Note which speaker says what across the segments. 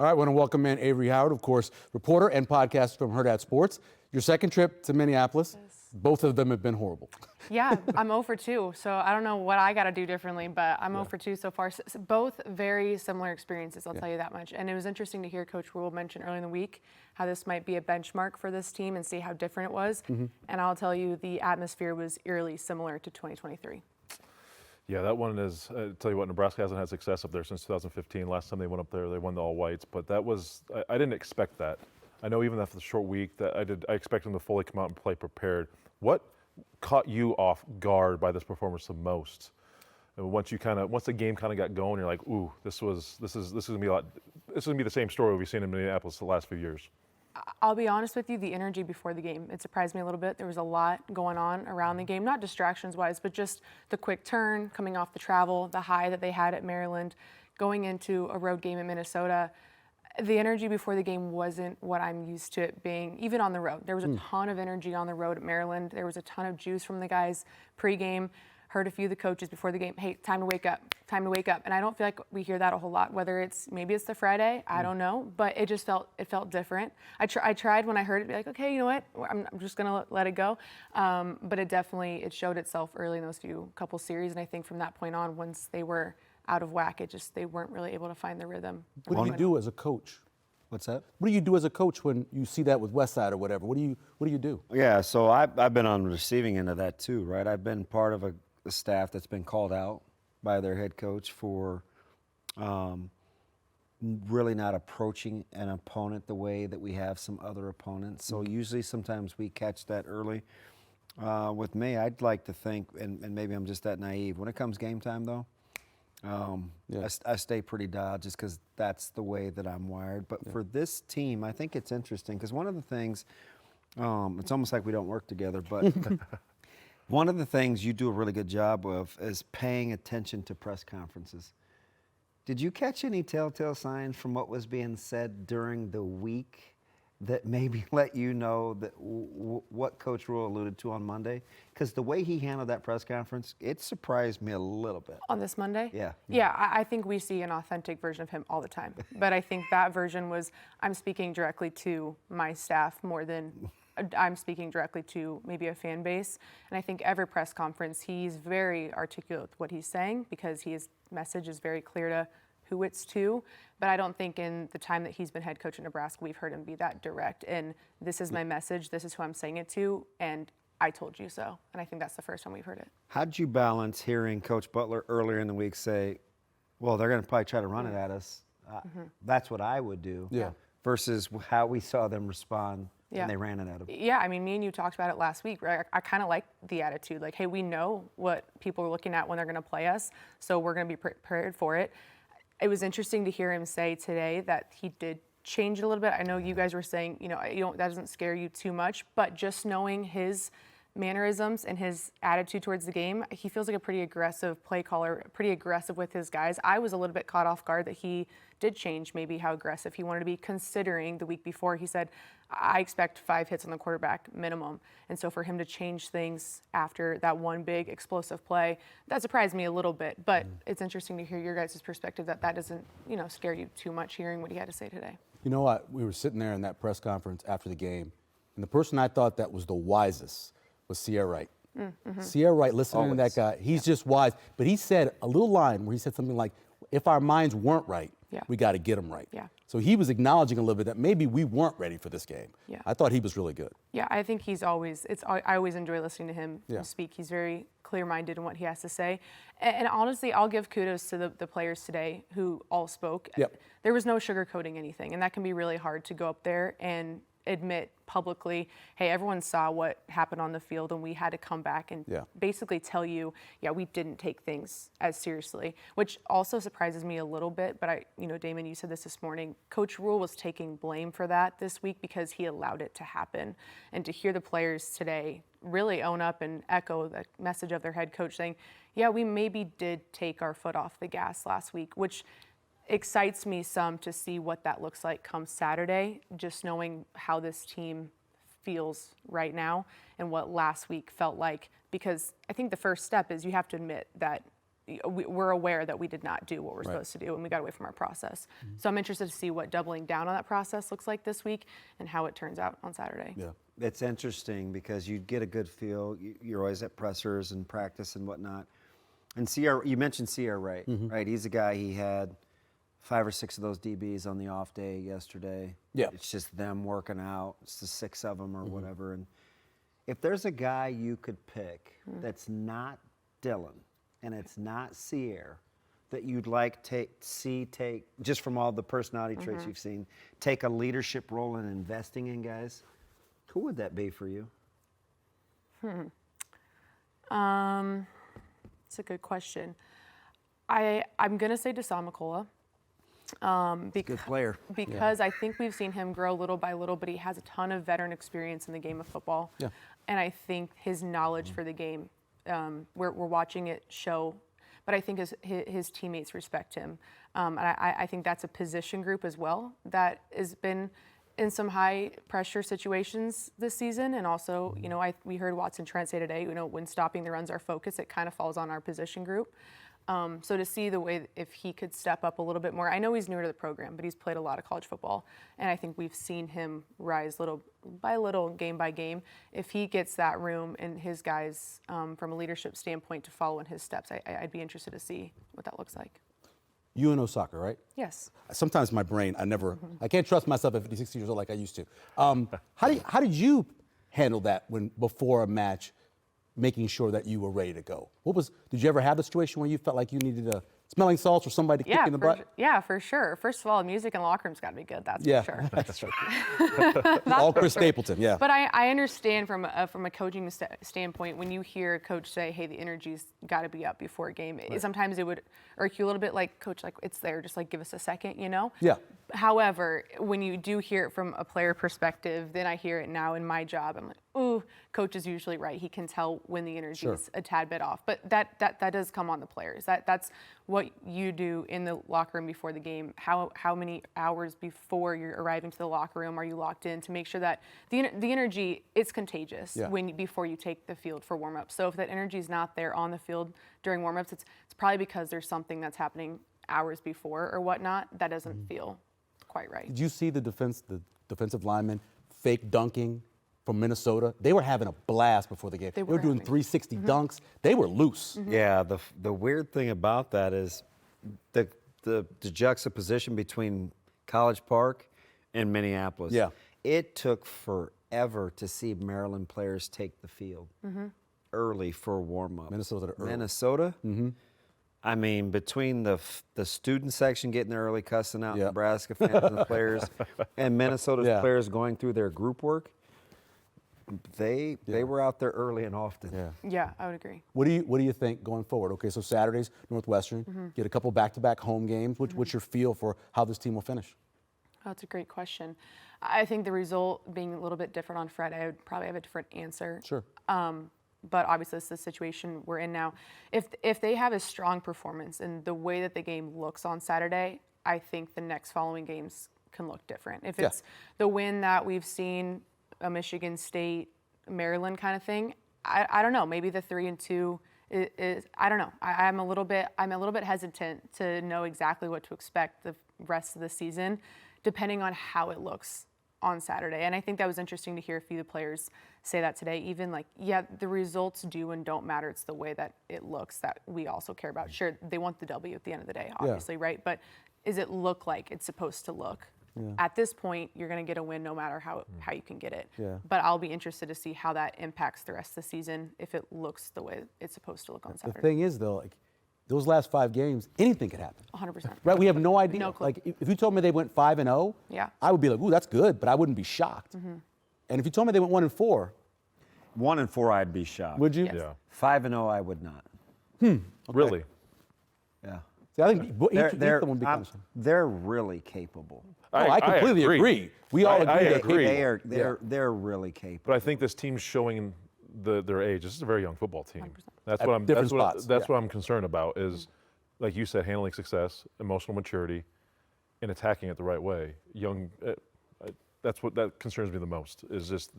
Speaker 1: All right, I want to welcome in Avery Howard, of course, reporter and podcaster from Hurrdat Sports. Your second trip to Minneapolis, both of them have been horrible.
Speaker 2: Yeah, I'm 0 for 2, so I don't know what I got to do differently, but I'm 0 for 2 so far. Both very similar experiences, I'll tell you that much. And it was interesting to hear Coach Rhule mention early in the week how this might be a benchmark for this team and see how different it was. And I'll tell you, the atmosphere was eerily similar to 2023.
Speaker 3: Yeah, that one is, tell you what, Nebraska hasn't had success up there since 2015. Last time they went up there, they won the all-whites, but that was, I didn't expect that. I know even after the short week that I expected them to fully come out and play prepared. What caught you off guard by this performance the most? And once the game kind of got going, you're like, ooh, this is gonna be this is gonna be the same story we've seen in Minneapolis the last few years.
Speaker 2: I'll be honest with you, the energy before the game, it surprised me a little bit. There was a lot going on around the game, not distractions-wise, but just the quick turn, coming off the travel, the high that they had at Maryland, going into a road game in Minnesota. The energy before the game wasn't what I'm used to it being, even on the road. There was a ton of energy on the road at Maryland. There was a ton of juice from the guys pregame. Heard a few of the coaches before the game, hey, time to wake up, time to wake up. And I don't feel like we hear that a whole lot, whether maybe it's the Friday, I don't know, but it felt different. I tried when I heard it, be like, okay, you know what, I'm just gonna let it go. But it showed itself early in those couple series, and I think from that point on, once they were out of whack, they weren't really able to find the rhythm.
Speaker 1: What do you do as a coach?
Speaker 4: What's that?
Speaker 1: What do you do as a coach when you see that with Westside or whatever? What do you do?
Speaker 4: Yeah, so I've been on the receiving end of that too, right? I've been part of a staff that's been called out by their head coach for really not approaching an opponent the way that we have some other opponents. So usually sometimes we catch that early. With me, I'd like to think, and maybe I'm just that naive, when it comes game time though, I stay pretty dialed just because that's the way that I'm wired. But for this team, I think it's interesting because one of the things, it's almost like we don't work together, but one of the things you do a really good job of is paying attention to press conferences. Did you catch any telltale signs from what was being said during the week that maybe let you know that what Coach Rhule alluded to on Monday? Because the way he handled that press conference, it surprised me a little bit.
Speaker 2: On this Monday?
Speaker 4: Yeah.
Speaker 2: Yeah, I think we see an authentic version of him all the time. But I think that version was, I'm speaking directly to my staff more than I'm speaking directly to maybe a fan base. And I think every press conference, he's very articulate with what he's saying because his message is very clear to who it's to. But I don't think in the time that he's been head coach in Nebraska, we've heard him be that direct. And this is my message, this is who I'm saying it to, and I told you so. And I think that's the first time we've heard it.
Speaker 4: How'd you balance hearing Coach Butler earlier in the week say, well, they're going to probably try to run it at us. That's what I would do.
Speaker 1: Yeah.
Speaker 4: Versus how we saw them respond
Speaker 2: Yeah.
Speaker 4: and they ran it at them.
Speaker 2: Yeah, I mean, me and you talked about it last week, right? I kind of like the attitude, like, hey, we know what people are looking at when they're going to play us, so we're going to be prepared for it. It was interesting to hear him say today that he did change it a little bit. I know you guys were saying, that doesn't scare you too much, but just knowing his mannerisms and his attitude towards the game, he feels like a pretty aggressive play caller, pretty aggressive with his guys. I was a little bit caught off guard that he did change maybe how aggressive he wanted to be, considering the week before he said, I expect 5 hits on the quarterback minimum. And so for him to change things after that one big explosive play, that surprised me a little bit. But it's interesting to hear your guys' perspective that doesn't, scare you too much hearing what he had to say today.
Speaker 1: You know what? We were sitting there in that press conference after the game, and the person I thought that was the wisest was Sierra Wright. Sierra Wright, listening to that guy, he's just wise. But he said a little line where he said something like, if our minds weren't right, we got to get them right.
Speaker 2: Yeah.
Speaker 1: So he was acknowledging a little bit that maybe we weren't ready for this game.
Speaker 2: Yeah.
Speaker 1: I thought he was really good.
Speaker 2: Yeah, I think I always enjoy listening to him speak. He's very clear-minded in what he has to say. And honestly, I'll give kudos to the players today who all spoke.
Speaker 1: Yep.
Speaker 2: There was no sugarcoating anything, and that can be really hard to go up there and admit publicly, hey, everyone saw what happened on the field and we had to come back and basically tell you, we didn't take things as seriously, which also surprises me a little bit. But Damon, you said this morning, Coach Rhule was taking blame for that this week because he allowed it to happen. And to hear the players today really own up and echo the message of their head coach saying, we maybe did take our foot off the gas last week, which excites me some to see what that looks like come Saturday, just knowing how this team feels right now and what last week felt like. Because I think the first step is you have to admit that we're aware that we did not do what we're supposed to do, and we got away from our process. So I'm interested to see what doubling down on that process looks like this week and how it turns out on Saturday.
Speaker 1: Yeah.
Speaker 4: It's interesting because you get a good feel. You're always at pressers and practice and whatnot. And you mentioned C.R. Wright, right? He's a guy, he had 5 or 6 of those DBs on the off day yesterday.
Speaker 1: Yeah.
Speaker 4: It's just them working out. It's the 6 of them or whatever. And if there's a guy you could pick that's not Dylan and it's not Sierra, that you'd like take just from all the personality traits you've seen, take a leadership role in investing in guys, who would that be for you?
Speaker 2: It's a good question. I'm going to say Deshaun McCullough.
Speaker 4: Good player.
Speaker 2: Because I think we've seen him grow little by little, but he has a ton of veteran experience in the game of football.
Speaker 1: Yeah.
Speaker 2: And I think his knowledge for the game, we're watching it show, but I think his teammates respect him. And I think that's a position group as well that has been in some high pressure situations this season. And also, we heard Watson Trent say today, when stopping the run's our focus, it kind of falls on our position group. So to see the way if he could step up a little bit more, I know he's newer to the program, but he's played a lot of college football, and I think we've seen him rise little by little, game by game. If he gets that room and his guys, from a leadership standpoint, to follow in his steps, I'd be interested to see what that looks like.
Speaker 1: UNO soccer, right?
Speaker 2: Yes.
Speaker 1: Sometimes my brain, I can't trust myself at 56 years old like I used to. How did you handle that before a match, making sure that you were ready to go? Did you ever have a situation where you felt like you needed smelling salts or somebody to kick in the butt?
Speaker 2: Yeah, for sure. First of all, music in the locker room's got to be good. That's for sure.
Speaker 1: That's right. All Chris Stapleton, yeah.
Speaker 2: But I understand from a coaching standpoint, when you hear a coach say, "Hey, the energy's got to be up before a game," sometimes it would irk you a little bit. Like, coach, like, it's there. Just like give us a second,
Speaker 1: Yeah.
Speaker 2: However, when you do hear it from a player perspective, then I hear it now in my job. I'm like, ooh, coach is usually right. He can tell when the energy is a tad bit off. But that does come on the players. That's what you do in the locker room before the game. How many hours before you're arriving to the locker room are you locked in to make sure that the energy is contagious before you take the field for warm-ups. So if that energy is not there on the field during warm-ups, it's probably because there's something that's happening hours before or whatnot that doesn't feel quite right.
Speaker 1: Did you see the defensive linemen fake dunking from Minnesota? They were having a blast before the game. They were doing 360 dunks. They were loose.
Speaker 4: Yeah, the weird thing about that is the juxtaposition between College Park and Minneapolis.
Speaker 1: Yeah.
Speaker 4: It took forever to see Maryland players take the field early for warm-up.
Speaker 1: Minnesota early.
Speaker 4: Minnesota? I mean, between the student section getting there early, cussing out Nebraska fans and the players, and Minnesota's players going through their group work, they were out there early and often.
Speaker 2: Yeah, I would agree.
Speaker 1: What do you think going forward? Okay, so Saturdays, Northwestern, get a couple back-to-back home games. What's your feel for how this team will finish?
Speaker 2: Oh, that's a great question. I think the result being a little bit different on Friday, I would probably have a different answer.
Speaker 1: Sure.
Speaker 2: But obviously, it's the situation we're in now. If they have a strong performance in the way that the game looks on Saturday, I think the next following games can look different. If it's the win that we've seen, a Michigan State, Maryland kind of thing, I don't know. Maybe the 3-2 is I don't know. I'm a little bit hesitant to know exactly what to expect the rest of the season, depending on how it looks on Saturday. And I think that was interesting to hear a few of the players say that today, even like, the results do and don't matter. It's the way that it looks that we also care about. Sure, they want the W at the end of the day, obviously, right? But does it look like it's supposed to look? At this point, you're going to get a win no matter how you can get it. But I'll be interested to see how that impacts the rest of the season if it looks the way it's supposed to look on Saturday.
Speaker 1: The thing is, though, like those last 5 games, anything could happen.
Speaker 2: 100%.
Speaker 1: Right? We have no idea.
Speaker 2: No clue.
Speaker 1: Like if you told me they went 5-0, I would be like, ooh, that's good, but I wouldn't be shocked. And if you told me they went 1-4,
Speaker 4: 1-4, I'd be shocked.
Speaker 1: would you?
Speaker 2: Yes.
Speaker 3: Yeah.
Speaker 4: 5-0, I would not.
Speaker 3: Really?
Speaker 4: Yeah.
Speaker 1: See, I think each of them would be kind of.
Speaker 4: They're really capable.
Speaker 1: I completely agree. We all agree.
Speaker 3: I
Speaker 1: they're
Speaker 3: agree.
Speaker 1: capable.
Speaker 4: They're really capable.
Speaker 3: But I think this team's showing their age. This is a very young football team.
Speaker 2: 100%.
Speaker 3: That's
Speaker 1: At
Speaker 3: what I'm.
Speaker 1: different
Speaker 3: That's, what,
Speaker 1: spots,
Speaker 3: that's what I'm concerned about. Is, like you said, handling success, emotional maturity, and attacking it the right way. Young. That's what that concerns me the most. Is just.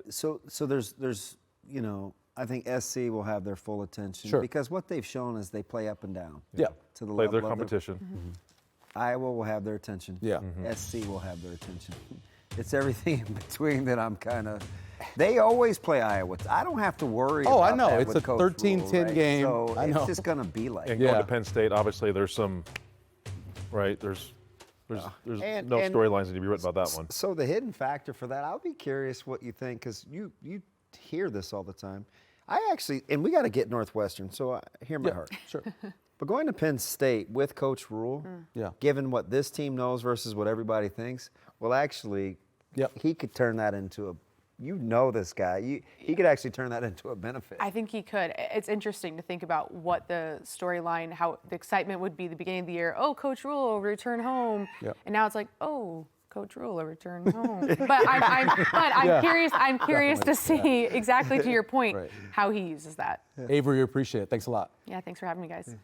Speaker 4: So there's you know, I think SC will have their full attention
Speaker 1: Sure.
Speaker 4: because what they've shown is they play up and down.
Speaker 1: Yeah.
Speaker 4: To the
Speaker 3: Play
Speaker 4: level
Speaker 3: their
Speaker 4: of
Speaker 3: competition.
Speaker 4: Iowa will have their attention.
Speaker 1: Yeah.
Speaker 4: SC will have their attention. It's everything in between that I'm kind of. They always play Iowa. I don't have to worry.
Speaker 1: Oh, I
Speaker 4: about
Speaker 1: know.
Speaker 4: that
Speaker 1: It's
Speaker 4: with
Speaker 1: a
Speaker 4: Coach
Speaker 1: 13-10
Speaker 4: Rule, right?
Speaker 1: game.
Speaker 4: So
Speaker 1: I know.
Speaker 4: it's just going to be like.
Speaker 3: And
Speaker 4: that.
Speaker 3: going
Speaker 1: Yeah.
Speaker 3: to Penn State, obviously, there's some, right? There's
Speaker 4: And-
Speaker 3: no
Speaker 4: and-
Speaker 3: storylines need to be written about that one.
Speaker 4: So the hidden factor for that, I'll be curious what you think because you hear this all the time. I actually, and we got to get Northwestern, so hear my
Speaker 1: Yeah,
Speaker 4: heart.
Speaker 1: sure.
Speaker 4: But going to Penn State with Coach Rule,
Speaker 1: Yeah.
Speaker 4: given what this team knows versus what everybody thinks, well, actually,
Speaker 1: Yep.
Speaker 4: he could turn that into a. You know this guy. He could actually turn that into a benefit.
Speaker 2: I think he could. It's interesting to think about what the storyline, how the excitement would be the beginning of the year. Oh, Coach Rule will return home,
Speaker 1: Yep.
Speaker 2: and now it's like, oh, Coach Rule will return home. But I'm curious. I'm curious to see exactly to your point
Speaker 1: Right.
Speaker 2: how he uses that.
Speaker 1: Avery, we appreciate it. Thanks a lot.
Speaker 2: Yeah, thanks for having me, guys.